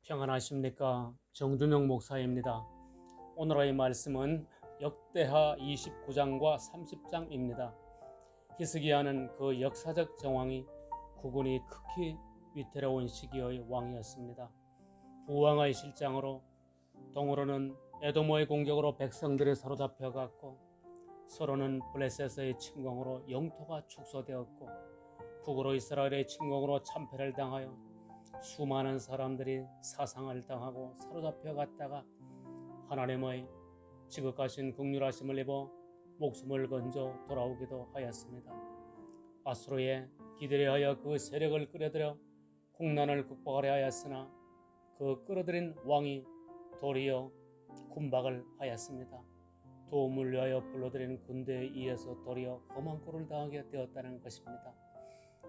평안하십니까? 정준영 목사입니다. 오늘의 말씀은 역대하 29장과 30장입니다. 히스기야는 그 역사적 정황이 국군이 극히 위태로운 시기의 왕이었습니다. 부왕의 실장으로 동으로는 에도모의 공격으로 백성들이 사로잡혀갔고 서로는 블레셋의 침공으로 영토가 축소되었고 북으로 이스라엘의 침공으로 참패를 당하여 수많은 사람들이 사상을 당하고 사로잡혀 갔다가 하나님의 지극하신 긍휼하심을 입어 목숨을 건져 돌아오기도 하였습니다. 아수르에 기대려 하여 그 세력을 끌어들여 국난을 극복하려 하였으나 그 끌어들인 왕이 도리어 군박을 하였습니다. 도움을 위하여 불러들인 군대에 의해서 도리어 험한 꼴을 당하게 되었다는 것입니다.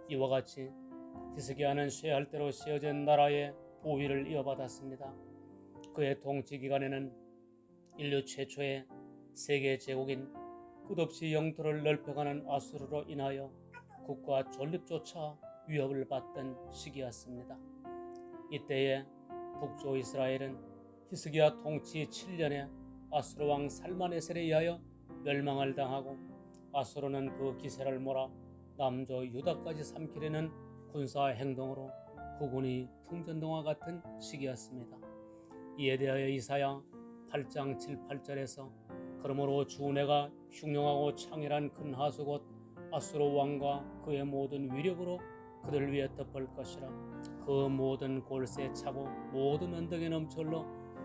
이와 같이 히스기야는 쇠할 대로 씌어진 나라의 보위를 이어받았습니다. 그의 통치 기간에는 인류 최초의 세계 제국인 끝없이 영토를 넓혀가는 아수르로 인하여 국가 존립조차 위협을 받던 시기였습니다. 이때에 북조 이스라엘은 히스기야 통치 7년에 아수르 왕 살마네셀에 의하여 멸망을 당하고 아수르는 그 기세를 몰아 남조 유다까지 삼키려는 군사 행동으로 국군이 풍전등화 같은 시기였습니다. 이에 대하여 이사야 8장 7, 8절에서 그러므로 주 내가 흉령하고 창일한 큰 하수 곧 아수르 왕과 그의 모든 위력으로 그들 위에 덮을 것이라. 그 모든 골세 차고 모든 언덕에 넘쳐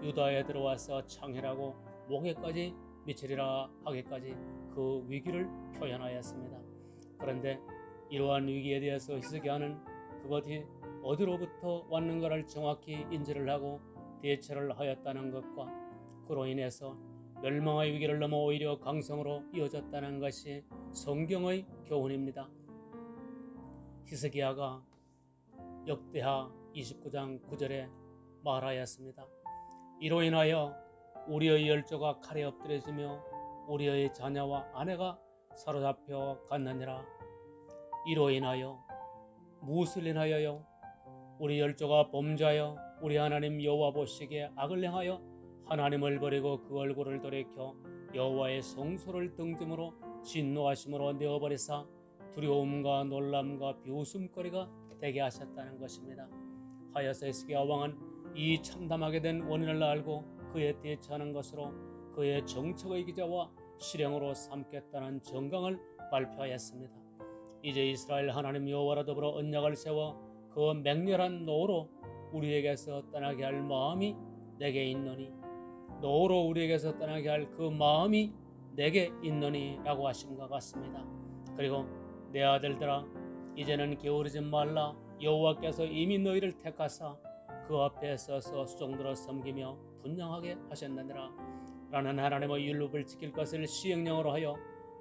유다에 들어와서 창일하고 목에까지 미치리라 하기까지 그 위기를 표현하였습니다. 그런데 이러한 위기에 대해서 히스기야는 그것이 어디로부터 왔는가를 정확히 인지를 하고 대처를 하였다는 것과 그로 인해서 멸망의 위기를 넘어 오히려 강성으로 이어졌다는 것이 성경의 교훈입니다. 히스기야가 역대하 29장 9절에 말하였습니다. 이로 인하여 우리의 열조가 칼에 엎드려지며 우리의 자녀와 아내가 사로잡혀 갔느니라. 이로 인하여 무엇을 인하여요? 우리 열조가 범죄하여 우리 하나님 여호와 보시기에 악을 행하여 하나님을 버리고 그 얼굴을 돌이켜 여호와의 성소를 등짐으로 진노하심으로 내어버리사 두려움과 놀람과 비웃음거리가 되게 하셨다는 것입니다. 하여서 히스기야 왕은 이 참담하게 된 원인을 알고 그에 대처하는 것으로 그의 정책의 기자와 실행으로 삼겠다는 정강을 발표하였습니다. 이제 이스라엘 하나님 여호와와 더불어 언약을 세워 그 맹렬한 노로 우리에게서 떠나게 할 마음이 내게 있노니 노로 우리에게서 떠나게 할 그 마음이 내게 있노니 라고 하심과 같습니다. 그리고 내 아들들아 이제는 게으르지 말라. 여호와께서 이미 너희를 택하사 그 앞에 서서 수종들어 섬기며 분양하게 하셨느니라 라는 하나님의 율법을 지킬 것을 시행령으로 하여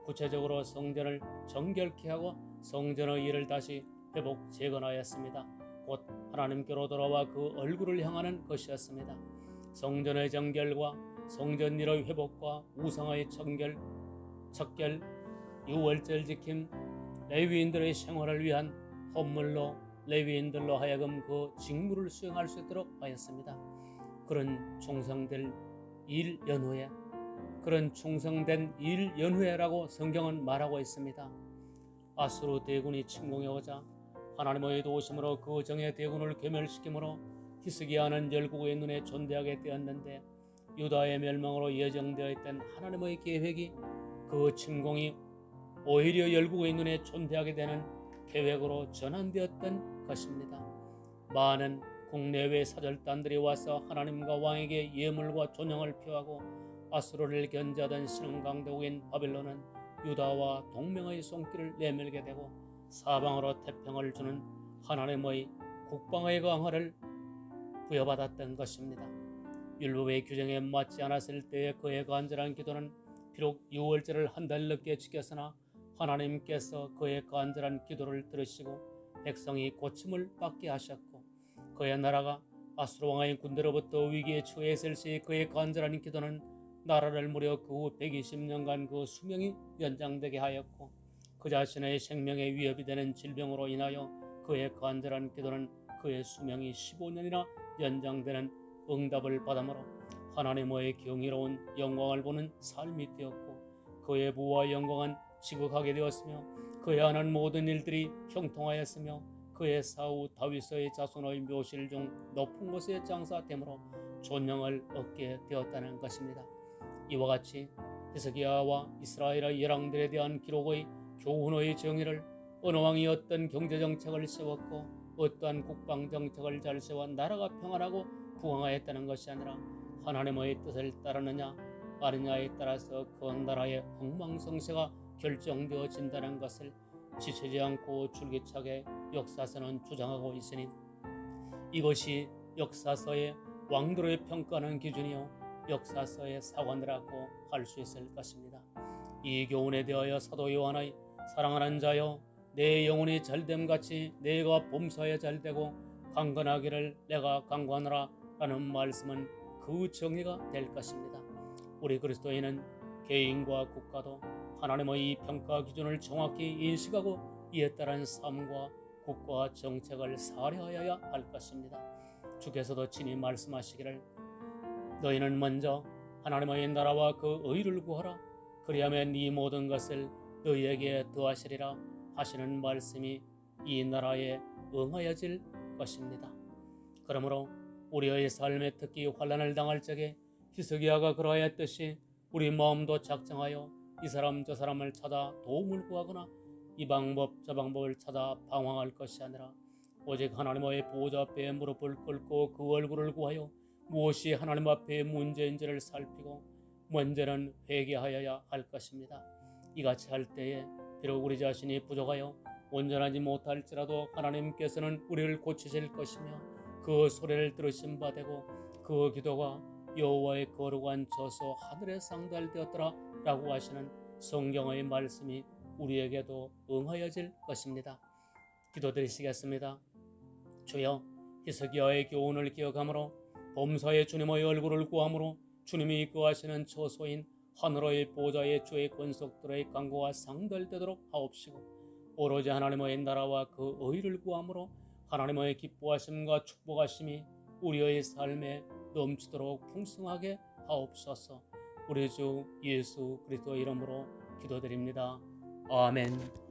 구체적으로 성전을 정결케 하고 성전의 일을 다시 회복 재건하였습니다. 곧 하나님께로 돌아와 그 얼굴을 향하는 것이었습니다. 성전의 정결과 성전 일의 회복과 우상의 척결, 유월절 지킴, 레위인들의 생활을 위한 헌물로 레위인들로 하여금 그 직무를 수행할 수 있도록 하였습니다. 그런 충성된 일 연후에라고 성경은 말하고 있습니다. 아수르 대군이 침공해 오자 하나님의 도우심으로 그 정의 대군을 괴멸시키므로 히스기야는 열국의 눈에 존대하게 되었는데 유다의 멸망으로 예정되어 있던 하나님의 계획이 그 침공이 오히려 열국의 눈에 존대하게 되는 계획으로 전환되었던 것입니다. 많은 국내외 사절단들이 와서 하나님과 왕에게 예물과 존영을 표하고 아수르를 견제하던 신흥강대국인 바빌론은 유다와 동맹의 손길을 내밀게 되고 사방으로 태평을 주는 하나님의 국방의 강화를 부여받았던 것입니다. 율법의 규정에 맞지 않았을 때의 그의 간절한 기도는 비록 유월절을 한 달 늦게 지켰으나 하나님께서 그의 간절한 기도를 들으시고 백성이 고침을 받게 하셨고 그의 나라가 아수르 왕의 군대로부터 위기에 처했을 시 그의 간절한 기도는 나라를 무려 그 후 120년간 그 수명이 연장되게 하였고 그 자신의 생명에 위협이 되는 질병으로 인하여 그의 간절한 기도는 그의 수명이 15년이나 연장되는 응답을 받음으로 하나님의 경이로운 영광을 보는 삶이 되었고 그의 부와 영광은 지극하게 되었으며 그의 하는 모든 일들이 형통하였으며 그의 사후 다윗의 자손의 묘실 중 높은 곳에 장사됨으로 존영을 얻게 되었다는 것입니다. 이와 같이 히스기야와 이스라엘의 열왕들에 대한 기록의 교훈의 정의를 어느 왕이 어떤 경제정책을 세웠고 어떠한 국방정책을 잘 세워 나라가 평안하고 부강하였다는 것이 아니라 하나님의 뜻을 따르느냐 아느냐에 따라서 그 나라의 흥망성쇠가 결정되어진다는 것을 지체지 않고 줄기차게 역사서는 주장하고 있으니 이것이 역사서의 왕들의 평가하는 기준이요 역사서의 사관이라고 할 수 있을 것입니다. 이 교훈에 대하여 사도 요한의 사랑하는 자여 내 영혼이 잘됨같이 내가 범사에 잘되고 강건하기를 내가 강구하노라 라는 말씀은 그 정의가 될 것입니다. 우리 그리스도인은 개인과 국가도 하나님의 이 평가 기준을 정확히 인식하고 이에 따른 삶과 국가 정책을 사려하여야 할 것입니다. 주께서도 친히 말씀하시기를 너희는 먼저 하나님의 나라와 그 의를 구하라 그리하면 이 모든 것을 너희에게 더하시리라 하시는 말씀이 이 나라에 응하여질 것입니다. 그러므로 우리의 삶에 특히 환난을 당할 적에 히스기야가 그러하였듯이 우리 마음도 작정하여 이 사람 저 사람을 찾아 도움을 구하거나 이 방법 저 방법을 찾아 방황할 것이 아니라 오직 하나님의 보호자 앞에 무릎을 꿇고 그 얼굴을 구하여 무엇이 하나님 앞에 문제인지를 살피고 먼저는 회개하여야 할 것입니다. 이같이 할 때에 비록 우리 자신이 부족하여 온전하지 못할지라도 하나님께서는 우리를 고치실 것이며 그 소리를 들으신 바 되고 그 기도가 여호와의 거룩한 저소 하늘에 상달되었더라 라고 하시는 성경의 말씀이 우리에게도 응하여질 것입니다. 기도드리시겠습니다. 주여 히스기야의 교훈을 기억함으로 범사의 주님의 얼굴을 구함으로 주님이 거하시는 처소인 하늘의 보좌의 주의 권속들의 강구가 상달되도록 하옵시고 오로지 하나님의 나라와 그 의를 구함으로 하나님의 기뻐하심과 축복하심이 우리의 삶에 넘치도록 풍성하게 하옵소서. 우리 주 예수 그리스도 이름으로 기도드립니다. 아멘.